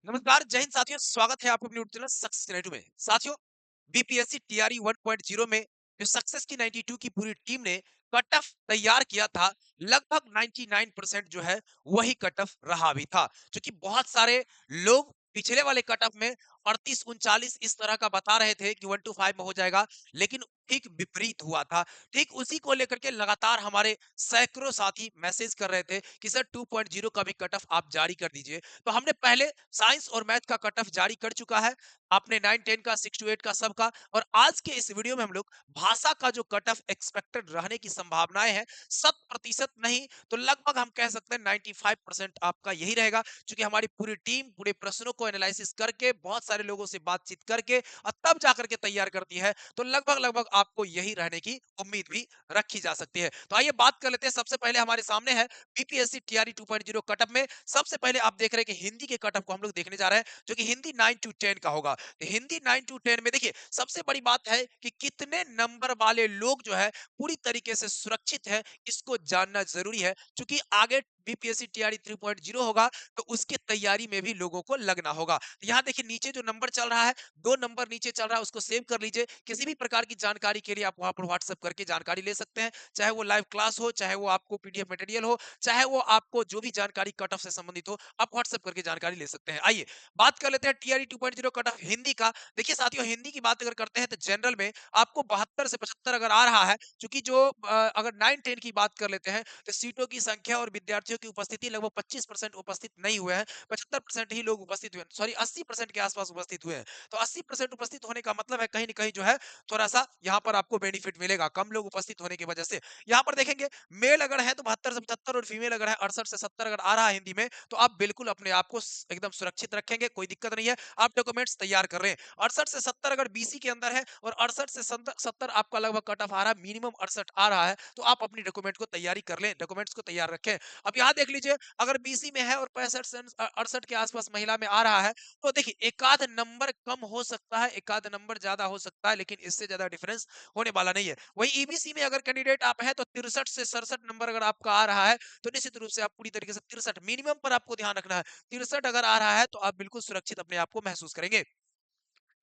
नमस्कार, जय हिंद साथियों, स्वागत है आपको अपनी यूट्यूब चैनल सक्सेस 92 में। साथियों, बीपीएससी टीआरई 1.0 में जो सक्सेस की 92 की पूरी टीम ने कट ऑफ तैयार किया था, लगभग 99% जो है वही कट ऑफ रहा भी था। क्योंकि बहुत सारे लोग पिछले वाले कट ऑफ में 38-39 इस तरह का बता रहे थे कि 125 में हो जाएगा, लेकिन ठीक विपरीत हुआ था। ठीक उसी को लेकर के लगातार हमारे सैकड़ों साथी मैसेज कर रहे थे कि सर 2.0 का भी कट ऑफ आप जारी कर दीजिए। तो हमने पहले साइंस और मैथ का कट ऑफ जारी कर चुका है। आपने 9-10 का 6-8 का सबका, और आज के इस वीडियो में हम लोग भाषा का जो कट ऑफ एक्सपेक्टेड रहने की संभावनाएं हैं, 100% नहीं तो लगभग हम कह सकते हैं 95% आपका यही रहेगा। क्योंकि हमारी पूरी टीम पूरे प्रश्नों को एनालिसिस करके बहुत सारे लोगों से बातचीत करके और तब जाकर के तैयार करती है, तो लगभग लगभग आपको यही रहने की उम्मीद भी रखी जा सकती है। तो आइए बात कर लेते हैं। सबसे पहले हमारे सामने है बीपीएससी टीआरई 2.0 कट ऑफ में। सबसे पहले आप देख रहे हैं कि हिंदी के कट ऑफ को हम लोग देखने जा रहे हैं, जो कि हिंदी 9 टू 10 का होगा। तो हिंदी 9 टू 10 में देखिए, सबसे बड़ी बात है कि कितने नंबर वाले लोग जो है पूरी तरीके से सुरक्षित है, इसको जानना जरूरी है। क्योंकि आगे बीपीएससी टीआरई 3.0 होगा, तो उसकी तैयारी में भी लोगों को लगना होगा। तो यहाँ देखिए, नीचे जो नंबर चल रहा है, 2 नंबर नीचे चल रहा है, उसको सेव कर लीजिए। किसी भी प्रकार की जानकारी के लिए आप वहां पर व्हाट्सएप करके जानकारी ले सकते हैं, चाहे वो लाइव क्लास हो, चाहे वो आपको पीडीएफ मटेरियल हो, चाहे वो आपको जो भी जानकारी कट ऑफ से संबंधित हो, आप व्हाट्सएप करके जानकारी ले सकते हैं। आइए बात कर लेते हैं टीआरई 2.0 कट ऑफ हिंदी का। देखिए साथियों, हिंदी की बात अगर करते हैं तो जनरल में आपको 72 से 75 अगर आ रहा है, क्योंकि जो अगर 9-10 की बात कर लेते हैं, तो सीटों की संख्या और विद्यार्थियों की उपस्थिति लगभग 25% उपस्थित नहीं हुए हैं, 75% ही लोग उपस्थित हुए, सॉरी 80% के आसपास उपस्थित हुए हैं। तो 80% उपस्थित होने का मतलब है कहीं ना कहीं जो है थोड़ा सा यहाँ पर आपको बेनिफिट मिलेगा, कम लोग उपस्थित होने की वजह से। यहाँ पर देखेंगे, मेल अगर है तो 72 से 75, और फीमेल अगर है 68 से 70 अगर आ रहा है हिंदी में, तो आप बिल्कुल अपने आप को एकदम सुरक्षित रखेंगे, कोई दिक्कत नहीं है। आप डॉक्यूमेंट्स तैयार कर रहे हैं। 68 से 70 अगर बीसी के अंदर है और 68 से 70 आपका लगभग कट ऑफ आ रहा है, मिनिमम 68 आ रहा है, तो आप अपनी डॉक्यूमेंट को तैयारी कर लें, डॉक्यूमेंट्स को तैयार रखें। अब यहाँ देख लीजिए, अगर बीसी में है और 65 से 68 के आसपास महिला में आ रहा है, तो देखिए एक आध नंबर कम हो सकता है, एक आध नंबर ज्यादा हो सकता है, लेकिन इससे ज्यादा डिफरेंस होने वाला नहीं है। वही ईबीसी में अगर कैंडिडेट आप है, तो 63 से 67 नंबर अगर आपका आ रहा है, तो निश्चित रूप से आप पूरी तरीके से 63 मिनिमम पर आपको ध्यान रखना है। 63 अगर आ रहा है, तो आप बिल्कुल सुरक्षित अपने आप को महसूस करेंगे।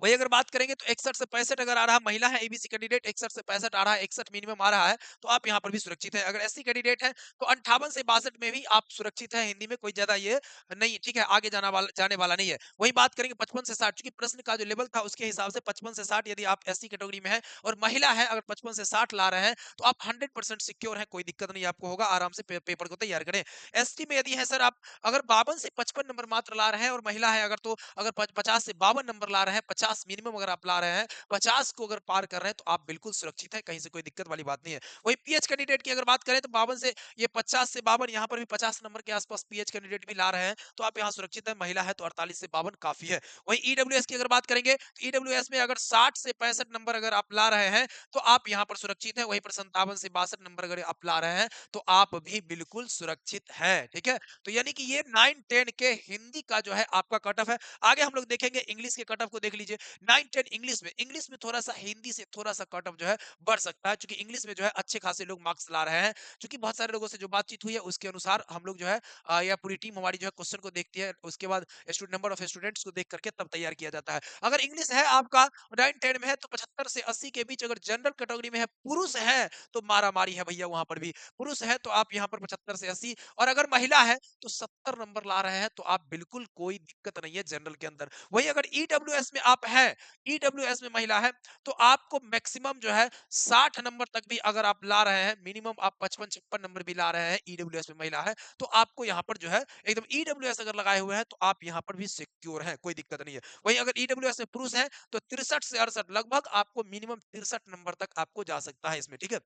वही अगर बात करेंगे तो 61 से 65 अगर आ रहा है, महिला है एबीसी कैंडिडेट, 61 से 65 आ रहा है, 61 मिनिमम आ रहा है, तो आप यहाँ पर भी सुरक्षित है। अगर एससी कैंडिडेट है, तो 58 से 62 में भी आप सुरक्षित है, हिंदी में कोई ज्यादा ये नहीं है, ठीक है, आगे जाने वाला नहीं है। वही बात करेंगे 55 से 60, क्योंकि प्रश्न का जो लेवल था उसके हिसाब से 55 से 60 यदि आप एससी कैटेगरी में है और महिला है, अगर 55 से 60 ला रहे हैं, तो आप 100% सिक्योर है, कोई दिक्कत नहीं आपको होगा, आराम से पेपर को तैयार करें। एसटी में यदि है सर आप, अगर 52 से 55 नंबर मात्र ला रहे हैं और महिला है अगर, तो अगर 50 से 52 नंबर ला रहे हैं, 50 मिनिमम अगर आप ला रहे हैं, 50 को अगर पार कर रहे हैं, तो आप बिल्कुल सुरक्षित है, कहीं से कोई दिक्कत वाली बात नहीं है। वही पीएच कैंडिडेट की अगर बात करें, तो 52 से ये 50 से 52, यहाँ पर भी 50 नंबर के आसपास पीएच कैंडिडेट भी ला रहे हैं, तो आप यहाँ सुरक्षित है। महिला है तो 48 से 52 काफी है। वही ईडब्ल्यूएस की अगर बात करेंगे, तो ईडब्ल्यूएस में अगर 60 से 65 नंबर अगर आप ला रहे हैं, तो आप यहाँ पर सुरक्षित है। वहीं पर 57 से 62 नंबर अगर आप ला रहे हैं, तो आप भी बिल्कुल सुरक्षित है, ठीक है। तो यानी कि ये 9-10 के हिंदी का जो है आपका कट ऑफ है। आगे हम लोग देखेंगे इंग्लिश के कट ऑफ को, देख लीजिए 9-10 इंग्लिश में थोड़ा सा हिंदी से थोड़ा सा कट ऑफ जो है बढ़ सकता है, क्योंकि इंग्लिश में जो है अच्छे खासे लोग मार्क्स ला रहे हैं। क्योंकि बहुत सारे लोगों से जो बातचीत हुई है उसके अनुसार हम लोग जो है या पूरी टीम हमारी जो है क्वेश्चन को देखती है, उसके बाद नंबर ऑफ स्टूडेंट्स को देख करके तब तैयार किया जाता है। अगर इंग्लिश है आपका 9-10 में है, तो 75 से 80 के बीच अगर जनरल कैटेगरी में है, पुरुष है, तो मारा मारी है भैया, वहां पर भी पुरुष है, तो आप यहाँ पर 75 से 80, और अगर महिला है तो 70 नंबर ला रहे हैं, तो आप बिल्कुल कोई दिक्कत नहीं है जनरल के अंदर। वही अगर ईडब्ल्यूएस में आप है, ईडब्ल्यूएस में महिला है, तो आपको मैक्सिमम जो है 60 नंबर तक भी अगर आप ला रहे हैं, मिनिमम आप 55-56 नंबर भी ला रहे हैं, ईडब्ल्यूएस में महिला है, तो आपको यहाँ पर जो है एकदम ईडब्ल्यूएस अगर लगाए हुए हैं, तो आप यहाँ पर भी सिक्योर है, कोई दिक्कत नहीं है। वही अगर ईडब्ल्यूएस में पुरुष है, तो 63 से 68 लगभग आपको मिनिमम 63 नंबर तक आपको जा सकता है इसमें, ठीक है।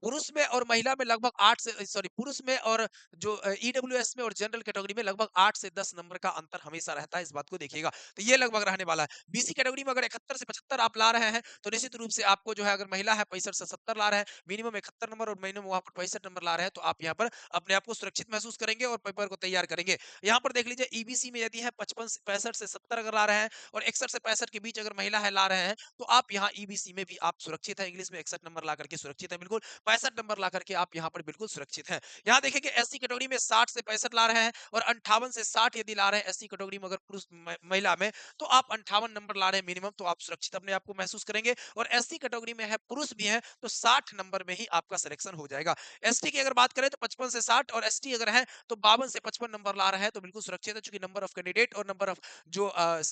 पुरुष में और महिला में लगभग 8 से, सॉरी, पुरुष में और जो ईडब्ल्यूएस में और जनरल कैटेगरी में लगभग 8 से 10 नंबर का अंतर हमेशा रहता है, इस बात को देखिएगा। तो ये लगभग रहने वाला है। बीसी कैटेगरी में अगर 71 से 75 आप ला रहे हैं, तो निश्चित रूप से आपको जो है, अगर महिला है 65 से 70 ला रहे हैं, मिनिमम 71 नंबर और मिनिमम वहां पर 65 नंबर ला रहे हैं, तो आप यहाँ पर अपने आप को सुरक्षित महसूस करेंगे और पेपर को तैयार करेंगे। यहाँ पर देख लीजिए, ईबीसी में यदि है 55 से 65 से 70 अगर ला रहे हैं और 61 से 65 के बीच अगर महिला है ला रहे हैं, तो आप यहाँ ईबीसी में भी आप सुरक्षित है, इंग्लिश में 61 नंबर ला करके सुरक्षित है बिल्कुल। 65 नंबर ला करके आप यहाँ पर बिल्कुल सुरक्षित हैं। यहाँ देखेंगे एससी कैटेगरी में 60 से 65 ला रहे हैं और 58 से 60 यदि ला रहे हैं एससी कैटेगरी में, अगर पुरुष महिला में, तो आप 58 नंबर ला रहे हैं मिनिमम, तो आप सुरक्षित अपने आप को महसूस करेंगे। और एससी कैटेगरी में है, पुरुष भी है, तो 60 नंबर में ही आपका सिलेक्शन हो जाएगा। एसटी की अगर बात करें तो 55 से 60, और एसटी अगर है तो 52 से 55 नंबर ला रहे हैं तो बिल्कुल सुरक्षित है, चूंकि नंबर ऑफ कैंडिडेट और नंबर ऑफ जो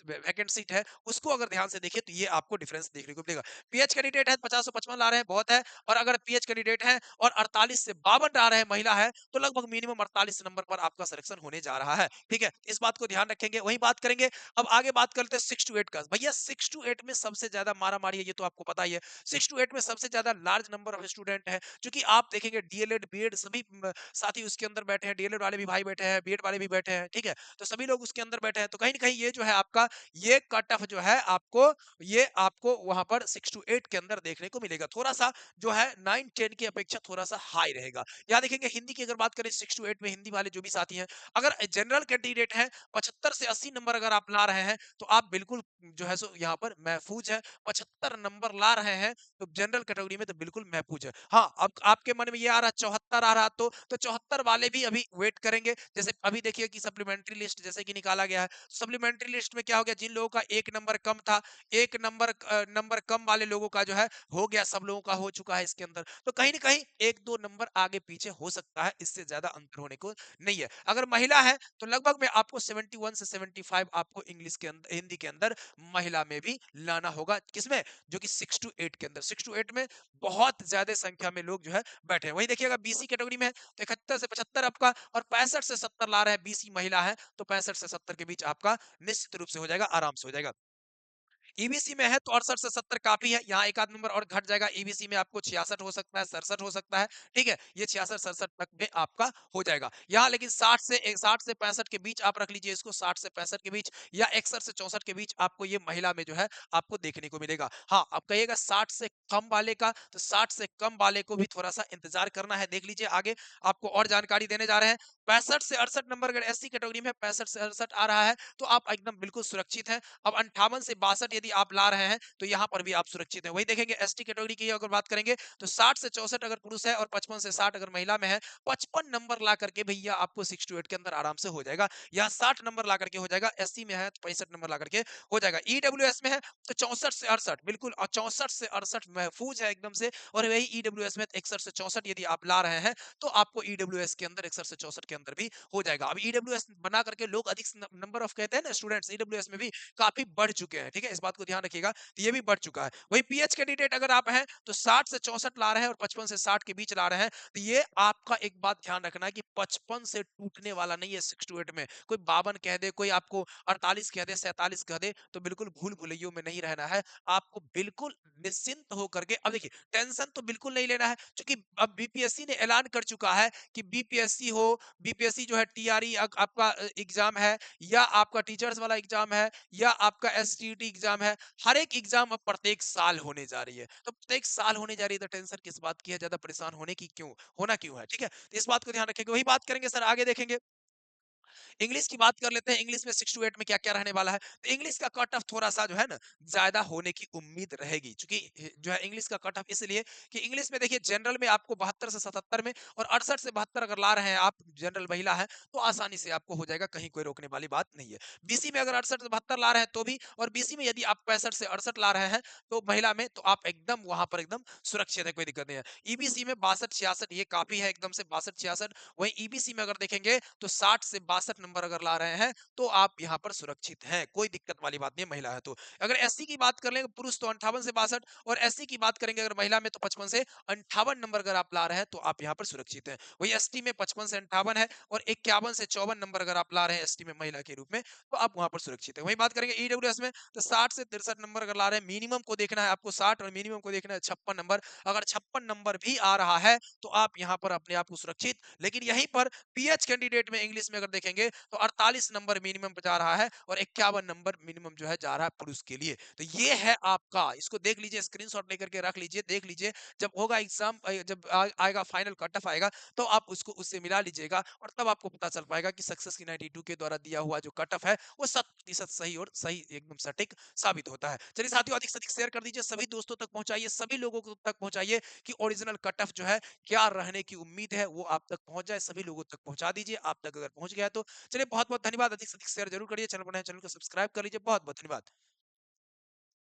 वैकेंट सीट है उसको अगर ध्यान से देखिए तो ये आपको डिफरेंस देखने को मिलेगा। पीएच कैंडिडेट है 50 से 55 ला रहे हैं, बहुत है। और अगर पीएच कैंडिडेट है और 48 से 52 ला रहे हैं, महिला है, तो लगभग मिनिमम 48 नंबर पर आपका सिलेक्शन होने जा रहा है। ठीक है, इस बात को ध्यान रखेंगे। वही बात करेंगे, अब आगे बात करते हैं 6 टू 8 का। भैया 6 टू 8 में सबसे ज्यादा मारा मारी है, ये तो आपको पता ही है। 6 टू 8 में सबसे ज्यादा लार्ज नंबर ऑफ स्टूडेंट है, क्योंकि आप देखेंगे डीएलएड बीएड सभी साथी उसके अंदर बैठे हैं, डीएलएड वाले भी भाई बैठे हैं, बीएड वाले भी बैठे हैं। ठीक है, तो सभी लोग उसके अंदर बैठे हैं, तो कहीं ना कहीं ये जो है आपका, ये कट ऑफ जो है आपको, ये आपको वहां पर 6 टू 8 के अंदर देखने को मिलेगा। थोड़ा सा जो है 9 10 की अपेक्षा थोड़ा सा हाई रहेगा। यहाँ देखेंगे हिंदी की अगर बात करें 6 टू 8 में, हिंदी वाले जो भी साथी हैं, अगर जनरल कैंडिडेट है 75 से 80 नंबर अगर आप ला रहे हैं, तो आप बिल्कुल जो है सो यहाँ पर महफूज है। 75 नंबर ला रहे हैं तो जनरल कैटेगरी में तो बिल्कुल महफूज है। हाँ, अब आपके मन में ये आ रहा 74 आ रहा, तो 74 वाले भी अभी वेट करेंगे। जैसे अभी देखिए कि सप्लीमेंट्री लिस्ट जैसे कि निकाला गया है, सप्लीमेंट्री लिस्ट में क्या हो गया, जिन लोगों का 1 नंबर कम था, 1 नंबर कम वाले लोगों का जो है हो गया, सब लोगों का हो चुका है इसके अंदर। तो कहीं ना कहीं 1-2 नंबर आगे पीछे हो सकता है, इससे ज्यादा अंतर होने को नहीं है। अगर महिला है तो लगभग में आपको 71 से 75 आपको इंग्लिश के अंदर, हिंदी के अंदर महिला में भी लाना होगा। किसमें, जो कि 6 टू 8 के अंदर। 6 टू 8 में बहुत ज्यादा संख्या में लोग जो है बैठे हैं। वही देखिएगा बीसी कैटेगरी में है तो 71 से 75 आपका, और 65 से 70 ला रहे हैं, बीसी महिला है तो 65 से 70 के बीच आपका निश्चित रूप से हो जाएगा, आराम से हो जाएगा। ईबीसी में है तो 68 से 70 काफी है, यहाँ एक आध नंबर और घट जाएगा। ईबीसी में आपको 66 हो सकता है, 67 हो सकता है। ठीक है, ये 66-67 तक में आपका हो जाएगा। यहाँ लेकिन 60 से 65 के बीच आप रख लीजिए इसको, 60 से 65 के बीच, या 61 से 64 के बीच आपको ये महिला में जो है आपको देखने को मिलेगा। हाँ, आप कहिएगा 60 से कम वाले का, तो 60 से कम वाले को भी थोड़ा सा इंतजार करना है। देख लीजिए आगे आपको और जानकारी देने जा रहे हैं। 65 से 68 नंबर अगर एससी कैटेगरी में 65 से 68 आ रहा है तो आप एकदम बिल्कुल सुरक्षित हैं। अब 58 से 62 यदि आप ला रहे हैं तो यहाँ पर भी आप सुरक्षित हैं। वही देखेंगे एसटी कैटेगरी की अगर बात करेंगे तो 60 से 64 अगर पुरुष है और 55 से 60 अगर महिला में है, 55 नंबर ला करके भैया आपको 6 टू 8 के अंदर आराम से हो जाएगा। यहाँ 60 नंबर ला करके हो जाएगा, एससी में है तो 65 नंबर ला करके हो जाएगा। ईडब्ल्यूएस में है तो 64 से 68 बिल्कुल, और 64 से 68 महफूज है एकदम से। और वही ईडब्ल्यूएस में 61 से 64 यदि आप ला रहे हैं तो आपको ईडब्ल्यूएस के अंदर 61 से 64 के अंदर भी हो जाएगा। अब ईडब्ल्यूएस बना करके लोग अधिक नंबर ऑफ कहते हैं ना स्टूडेंट्स, ईडब्ल्यूएस में भी काफी बढ़ चुके हैं। ठीक है, इस बात को ध्यान रखिएगा, तो ये भी बढ़ चुका है। वही पीएच कैंडिडेट अगर आप हैं तो 60 से 64 ला रहे हैं और 55 से 60 के बीच ला रहे हैं, तो ये आपका एक बात ध्यान रखना है कि 55 से टूटने वाला नहीं है। 6 टू 8 में कोई 52 कह दे, कोई आपको 48 कह दे, 47 कह दे, तो बिल्कुल भूल भुलैयों में नहीं रहना है। आपको बिल्कुल निश्चिंत होकर के, अब देखिए टेंशन तो बिल्कुल नहीं लेना है, क्योंकि अब बीपीएससी ने ऐलान कर चुका है कि बीपीएससी हो, बीपीएससी जो है टीआरई आपका एग्जाम है, या आपका टीचर्स वाला एग्जाम है, या आपका एसटीईटी एग्जाम है, हर एक एग्जाम अब प्रत्येक साल होने जा रही है। तो प्रत्येक साल होने जा रही है तो टेंशन किस बात की है, ज्यादा परेशान होने की क्यों, होना क्यों है। ठीक है, तो इस बात को ध्यान रखेंगे। वही बात करेंगे सर, आगे देखेंगे इंग्लिश की बात कर लेते हैं। इंग्लिश में 6 टू 8 में क्या-क्या रहने वाला है। तो इंग्लिश का कट ऑफ थोड़ा-सा जो है ना ज़्यादा होने की उम्मीद रहेगी। क्योंकि जो है इंग्लिश का कट ऑफ इसलिए कि इंग्लिश में देखिए जनरल में आपको 72 से 77 में, और 68 से 72 अगर ला रहे हैं आप, जनरल महिला है, तो आसानी से आपको हो जाएगा, कहीं कोई रोकने वाली बात नहीं है। बीसी में अगर 68 से 72 ला रहे हैं तो भी, और बीसी में यदि आप 65 से 68 ला रहे हैं तो महिला में, तो आप एकदम वहाँ पर एकदम सुरक्षित है, कोई दिक्कत नहीं है। ईबीसी में 62-66 ये काफ़ी है एकदम से, 62-66। वहीं ईबीसी में अगर देखेंगे तो 60 से 62 नंबर अगर ला रहे हैं तो आप यहाँ पर सुरक्षित हैं, कोई दिक्कत वाली बात नहीं है महिला है तो। अगर एससी की बात कर लेंगे पुरुष तो 58 से 62, और एससी की बात करेंगे अगर महिला में तो 55 से 58 नंबर अगर आप ला रहे हैं तो आप यहाँ पर सुरक्षित हैं। वही एसटी में 55 से 58 है, और 51 से 54 नंबर अगर आप ला रहे हैं एसटी में महिला के रूप में, तो आप वहां पर सुरक्षित है। वही बात करेंगे ईडब्ल्यूएस में तो 60 से 63 नंबर अगर ला रहे हैं, मिनिमम को देखना है आपको 60, और मिनिमम को देखना है 56 नंबर। अगर 56 नंबर भी आ रहा है तो आप यहाँ पर अपने आप को सुरक्षित। लेकिन यहीं पर पीएच कैंडिडेट में इंग्लिश में अगर देखेंगे देखेंगे तो 48 नंबर मिनिमम जा रहा है और 51 नंबर मिनिमम जो है जा रहा है पुरुष के लिए। तो ये है आपका, इसको देख लीजिए, स्क्रीनशॉट लेकर के रख लीजिए, देख लीजिए। जब होगा एग्जाम, जब आएगा फाइनल कट ऑफ आएगा, तो आप उसको उससे मिला लीजिएगा और तब आपको पता चल पाएगा कि सक्सेस की 92 के द्वारा दिया हुआ जो कट ऑफ है वो 100% सही और सही एकदम सटीक साबित होता है। चलिए साथियों, अधिक से अधिक शेयर कर दीजिए, सभी दोस्तों तक पहुंचाइए, सभी लोगों को तक पहुंचाइए कि ओरिजिनल कट ऑफ जो है क्या रहने की उम्मीद है वो आप तक पहुंच जाए, सभी लोगों तक पहुंचा दीजिए। आप तक अगर पहुंच गया तो चलिए, बहुत बहुत धन्यवाद। अधिक से अधिक शेयर जरूर करिए, चैनल बनाए, चैनल को सब्सक्राइब कर लीजिए। बहुत बहुत धन्यवाद।